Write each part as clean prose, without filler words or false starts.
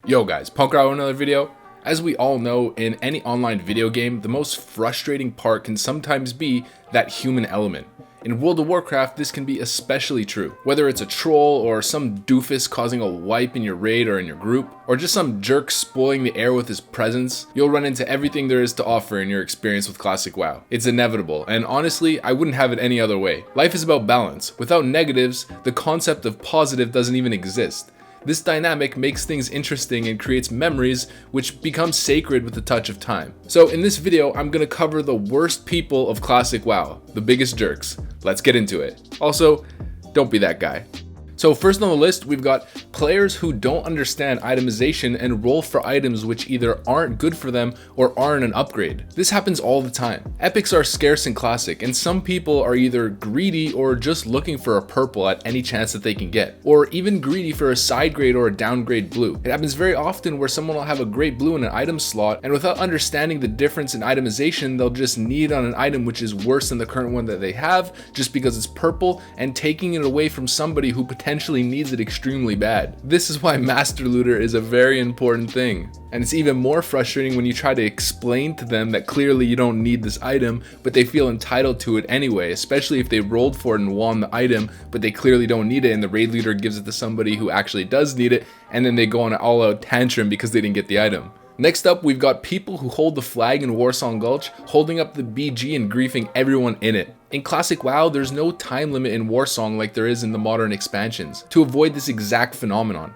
Yo guys, Punkrat with another video. As we all know, in any online video game, the most frustrating part can sometimes be that human element. In World of Warcraft, this can be especially true. Whether it's a troll or some doofus causing a wipe in your raid or in your group, or just some jerk spoiling the air with his presence, you'll run into everything there is to offer in your experience with Classic WoW. It's inevitable, and honestly, I wouldn't have it any other way. Life is about balance. Without negatives, the concept of positive doesn't even exist. This dynamic makes things interesting and creates memories which become sacred with the touch of time. So in this video, I'm gonna cover the worst people of Classic WoW, the biggest jerks. Let's get into it. Also, don't be that guy. So first on the list, we've got players who don't understand itemization and roll for items which either aren't good for them or aren't an upgrade. This happens all the time. Epics are scarce in Classic, and some people are either greedy or just looking for a purple at any chance that they can get, or even greedy for a side grade or a downgrade blue. It happens very often where someone will have a great blue in an item slot, and without understanding the difference in itemization, they'll just need on an item which is worse than the current one that they have just because it's purple, and taking it away from somebody who potentially needs it extremely bad. This is why Master Looter is a very important thing. And it's even more frustrating when you try to explain to them that clearly you don't need this item, but they feel entitled to it anyway, especially if they rolled for it and won the item, but they clearly don't need it, and the raid leader gives it to somebody who actually does need it, and then they go on an all-out tantrum because they didn't get the item. Next up, we've got people who hold the flag in Warsong Gulch, holding up the BG and griefing everyone in it. In Classic WoW, there's no time limit in Warsong like there is in the modern expansions, to avoid this exact phenomenon.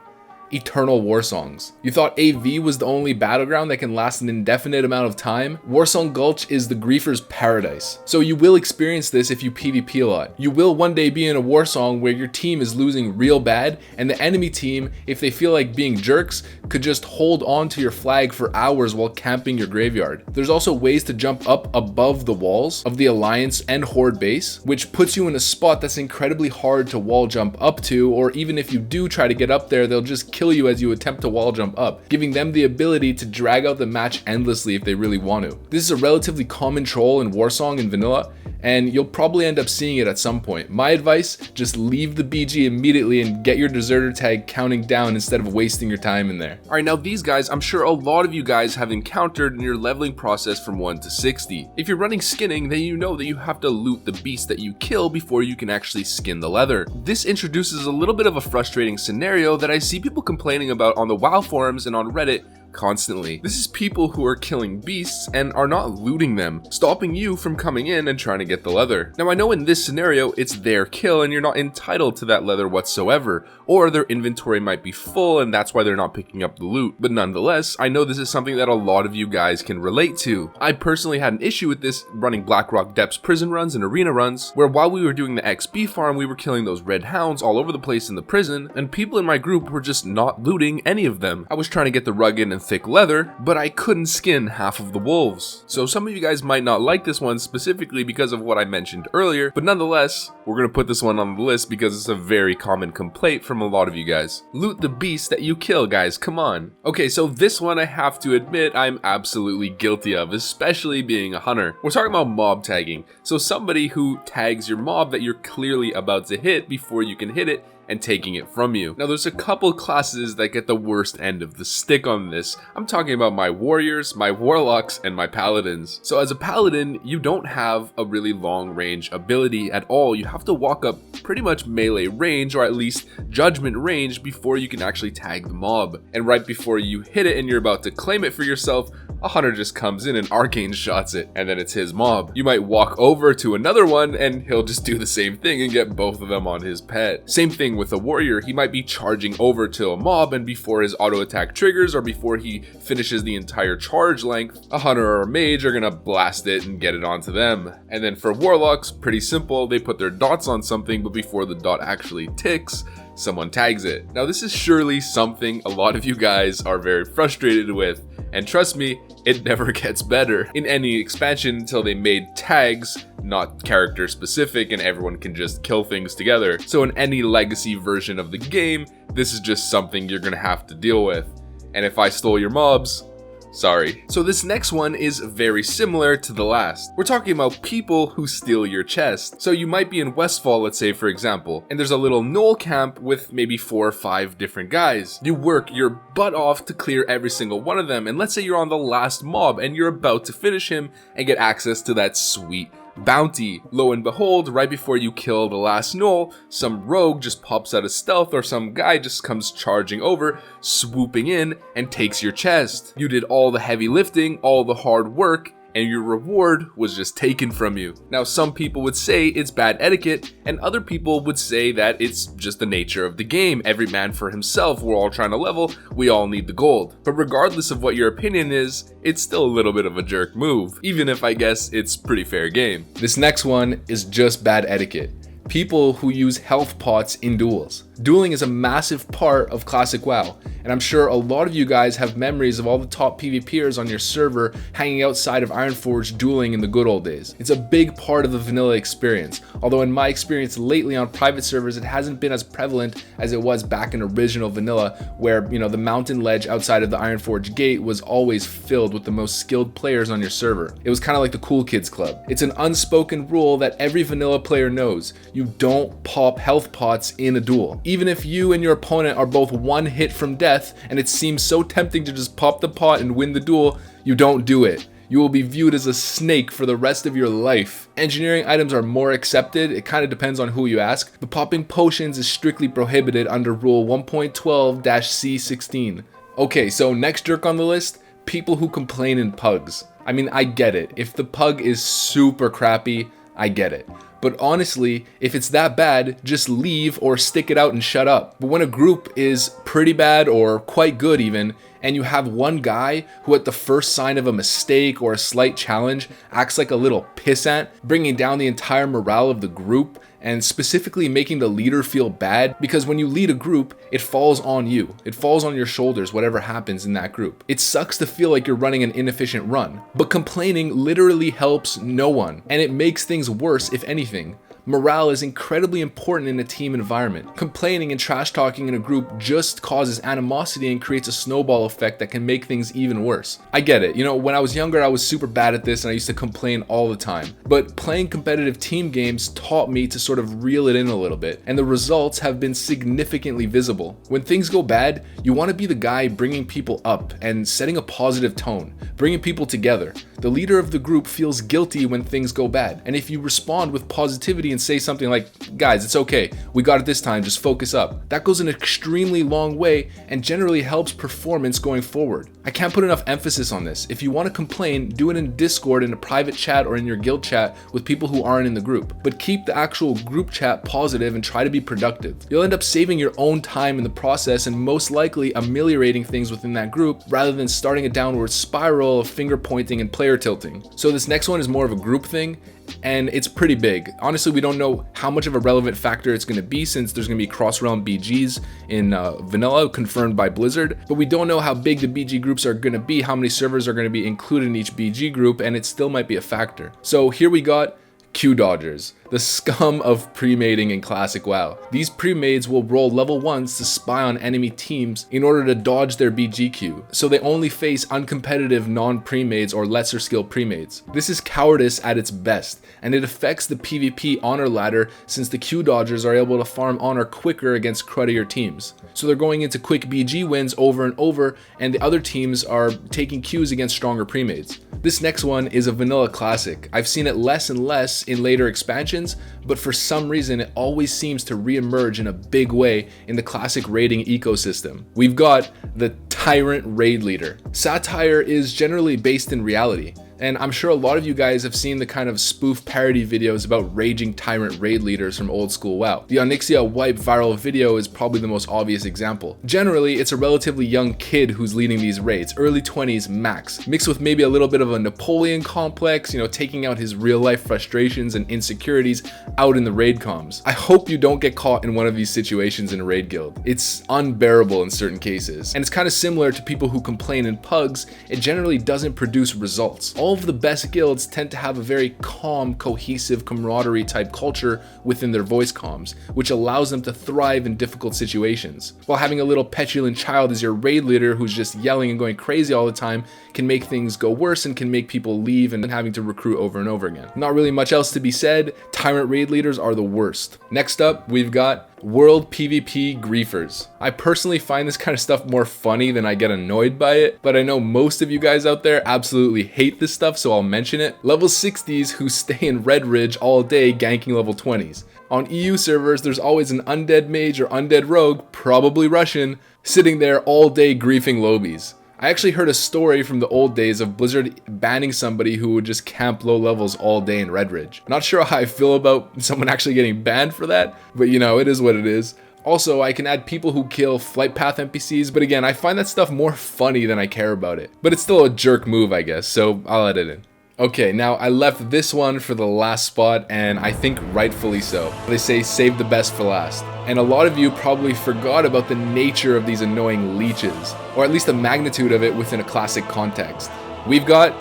Eternal Warsongs. You thought AV was the only battleground that can last an indefinite amount of time? Warsong Gulch is the griefer's paradise. So you will experience this if you PvP a lot. You will one day be in a Warsong where your team is losing real bad, and the enemy team, if they feel like being jerks, could just hold on to your flag for hours while camping your graveyard. There's also ways to jump up above the walls of the Alliance and Horde base, which puts you in a spot that's incredibly hard to wall jump up to, or even if you do try to get up there, they'll just kill you as you attempt to wall jump up, giving them the ability to drag out the match endlessly if they really want to. This is a relatively common troll in Warsong and Vanilla, and you'll probably end up seeing it at some point. My advice, just leave the BG immediately and get your deserter tag counting down instead of wasting your time in there. Alright, now these guys, I'm sure a lot of you guys have encountered in your leveling process from 1 to 60. If you're running skinning, then you know that you have to loot the beast that you kill before you can actually skin the leather. This introduces a little bit of a frustrating scenario that I see people complaining about on the WoW forums and on Reddit constantly. This is people who are killing beasts and are not looting them, stopping you from coming in and trying to get the leather. Now I know in this scenario it's their kill and you're not entitled to that leather whatsoever, or their inventory might be full and that's why they're not picking up the loot, but nonetheless, I know this is something that a lot of you guys can relate to. I personally had an issue with this running Blackrock Depths prison runs and arena runs, where while we were doing the XP farm, we were killing those red hounds all over the place in the prison, and people in my group were just not looting any of them. I was trying to get the rugged and thick leather, but I couldn't skin half of the wolves. So some of you guys might not like this one specifically because of what I mentioned earlier, but nonetheless, we're gonna put this one on the list because it's a very common complaint from a lot of you guys. Loot the beast that you kill, guys, come on. Okay, so this one I have to admit I'm absolutely guilty of, especially being a hunter. We're talking about mob tagging. So somebody who tags your mob that you're clearly about to hit before you can hit it, and taking it from you. Now there's a couple classes that get the worst end of the stick on this. I'm talking about my warriors, my warlocks, and my paladins. So as a paladin, you don't have a really long range ability at all. You have to walk up pretty much melee range, or at least judgment range, before you can actually tag the mob. And right before you hit it and you're about to claim it for yourself, a hunter just comes in and arcane shots it, and then it's his mob. You might walk over to another one and he'll just do the same thing and get both of them on his pet. Same thing with a warrior. He might be charging over to a mob, and before his auto attack triggers or before he finishes the entire charge length, a hunter or a mage are gonna blast it and get it onto them. And then for warlocks, pretty simple, they put their dots on something, but before the dot actually ticks, someone tags it. Now this is surely something a lot of you guys are very frustrated with, and trust me, it never gets better in any expansion until they made tags not character specific and everyone can just kill things together. So in any legacy version of the game, this is just something you're gonna have to deal with. And if I stole your mobs, Sorry. So this next one is very similar to the last. We're talking about people who steal your chest. So you might be in Westfall, let's say for example, and there's a little knoll camp with maybe 4 or 5 different guys. You work your butt off to clear every single one of them, and let's say you're on the last mob and you're about to finish him and get access to that sweet bounty. Lo and behold, right before you kill the last knoll, some rogue just pops out of stealth or some guy just comes charging over, swooping in and takes your chest. You did all the heavy lifting, all the hard work, and your reward was just taken from you. Now, some people would say it's bad etiquette, and other people would say that it's just the nature of the game. Every man for himself, we're all trying to level, we all need the gold. But regardless of what your opinion is, it's still a little bit of a jerk move, even if I guess it's pretty fair game. This next one is just bad etiquette. People who use health pots in duels. Dueling is a massive part of classic WoW, and I'm sure a lot of you guys have memories of all the top PvPers on your server hanging outside of Ironforge dueling in the good old days. It's a big part of the vanilla experience, although in my experience lately on private servers it hasn't been as prevalent as it was back in original vanilla, where the mountain ledge outside of the Ironforge gate was always filled with the most skilled players on your server. It was kind of like the cool kids club. It's an unspoken rule that every vanilla player knows. You don't pop health pots in a duel. Even if you and your opponent are both 1 hit from death and it seems so tempting to just pop the pot and win the duel, you don't do it. You will be viewed as a snake for the rest of your life. Engineering items are more accepted, it kind of depends on who you ask, but popping potions is strictly prohibited under rule 1.12-C16. Okay, so next jerk on the list, people who complain in pugs. I mean, I get it. If the pug is super crappy, I get it. But honestly, if it's that bad, just leave or stick it out and shut up. But when a group is pretty bad or quite good even, and you have one guy who at the first sign of a mistake or a slight challenge acts like a little pissant, bringing down the entire morale of the group, and specifically making the leader feel bad, because when you lead a group, it falls on you. It falls on your shoulders, whatever happens in that group. It sucks to feel like you're running an inefficient run, but complaining literally helps no one, and it makes things worse if anything. Morale is incredibly important in a team environment. Complaining and trash talking in a group just causes animosity and creates a snowball effect that can make things even worse. I get it. When I was younger, I was super bad at this and I used to complain all the time. But playing competitive team games taught me to sort of reel it in a little bit, and the results have been significantly visible. When things go bad, you want to be the guy bringing people up and setting a positive tone, bringing people together. The leader of the group feels guilty when things go bad, and if you respond with positivity and say something like, guys, it's okay, we got it this time, just focus up, that goes an extremely long way and generally helps performance going forward. I can't put enough emphasis on this. If you want to complain, do it in Discord, in a private chat, or in your guild chat with people who aren't in the group, but keep the actual group chat positive and try to be productive. You'll end up saving your own time in the process and most likely ameliorating things within that group rather than starting a downward spiral of finger pointing and player tilting. So this next one is more of a group thing, and it's pretty big. Honestly, we don't know how much of a relevant factor it's going to be since there's going to be cross-realm BGs in vanilla confirmed by Blizzard, but we don't know how big the BG groups are going to be, how many servers are going to be included in each BG group, and it still might be a factor. So here we got Q Dodgers, the scum of pre-mating in classic WoW. These pre-mades will roll level 1s to spy on enemy teams in order to dodge their BG queue, so they only face uncompetitive non-pre-mades or lesser skill pre-mades. This is cowardice at its best, and it affects the PvP honor ladder since the Q Dodgers are able to farm honor quicker against cruddier teams. So they're going into quick BG wins over and over, and the other teams are taking Qs against stronger pre-mades. This next one is a vanilla classic. I've seen it less and less in later expansions, but for some reason it always seems to re-emerge in a big way in the classic raiding ecosystem. We've got the tyrant raid leader. Satire is generally based in reality, and I'm sure a lot of you guys have seen the kind of spoof parody videos about raging tyrant raid leaders from old school WoW. The Onyxia wipe viral video is probably the most obvious example. Generally, it's a relatively young kid who's leading these raids, early 20s max, mixed with maybe a little bit of a Napoleon complex, taking out his real life frustrations and insecurities out in the raid comms. I hope you don't get caught in one of these situations in a raid guild. It's unbearable in certain cases, and it's kind of similar to people who complain in pugs. It generally doesn't produce results. All all of the best guilds tend to have a very calm, cohesive, camaraderie type culture within their voice comms, which allows them to thrive in difficult situations. While having a little petulant child as your raid leader who's just yelling and going crazy all the time can make things go worse and can make people leave and having to recruit over and over again. Not really much else to be said. Tyrant raid leaders are the worst. Next up, we've got World PvP griefers. I personally find this kind of stuff more funny than I get annoyed by it, but I know most of you guys out there absolutely hate this stuff, so I'll mention it. Level 60s who stay in Red Ridge all day ganking level 20s. On EU servers, there's always an undead mage or undead rogue, probably Russian, sitting there all day griefing lobbies. I actually heard a story from the old days of Blizzard banning somebody who would just camp low levels all day in Red Ridge. Not sure how I feel about someone actually getting banned for that, but you know, it is what it is. Also, I can add people who kill flight path NPCs, but again, I find that stuff more funny than I care about it. But it's still a jerk move, I guess, so I'll add it in. Okay, now I left this one for the last spot, and I think rightfully so. They say save the best for last. And a lot of you probably forgot about the nature of these annoying leeches, or at least the magnitude of it within a classic context. We've got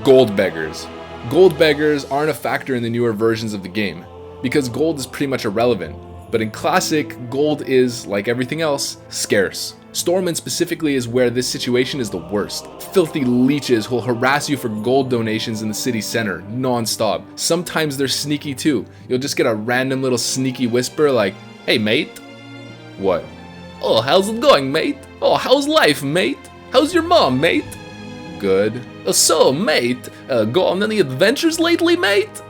gold beggars. Gold beggars aren't a factor in the newer versions of the game, because gold is pretty much irrelevant. But in classic, gold is, like everything else, scarce. Stormwind specifically is where this situation is the worst. Filthy leeches will harass you for gold donations in the city center, non-stop. Sometimes they're sneaky too. You'll just get a random little sneaky whisper like, "Hey mate." What? "Oh, how's it going, mate? Oh, how's life, mate? How's your mom, mate?" "Good." "So, mate, go on any adventures lately, mate?"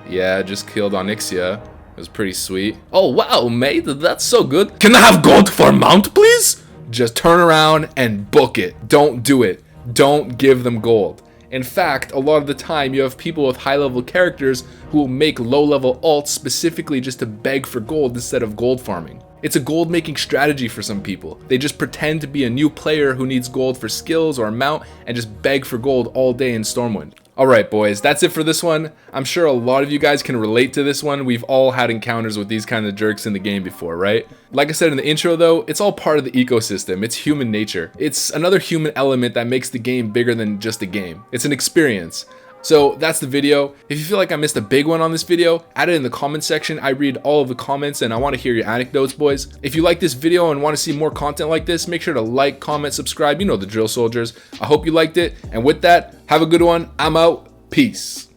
"Yeah, just killed Onyxia. It was pretty sweet." "Oh wow, mate, that's so good. Can I have gold for a mount, please?" Just turn around and book it. Don't do it. Don't give them gold. In fact, a lot of the time you have people with high level characters who will make low level alts specifically just to beg for gold instead of gold farming. It's a gold making strategy for some people. They just pretend to be a new player who needs gold for skills or a mount and just beg for gold all day in Stormwind. Alright boys, that's it for this one. I'm sure a lot of you guys can relate to this one. We've all had encounters with these kind of jerks in the game before, right? Like I said in the intro though, it's all part of the ecosystem. It's human nature. It's another human element that makes the game bigger than just a game. It's an experience. So that's the video. If you feel like I missed a big one on this video, add it in the comment section. I read all of the comments and I want to hear your anecdotes, boys. If you like this video and want to see more content like this, make sure to like, comment, subscribe. You know the drill, soldiers. I hope you liked it. And with that, have a good one. I'm out. Peace.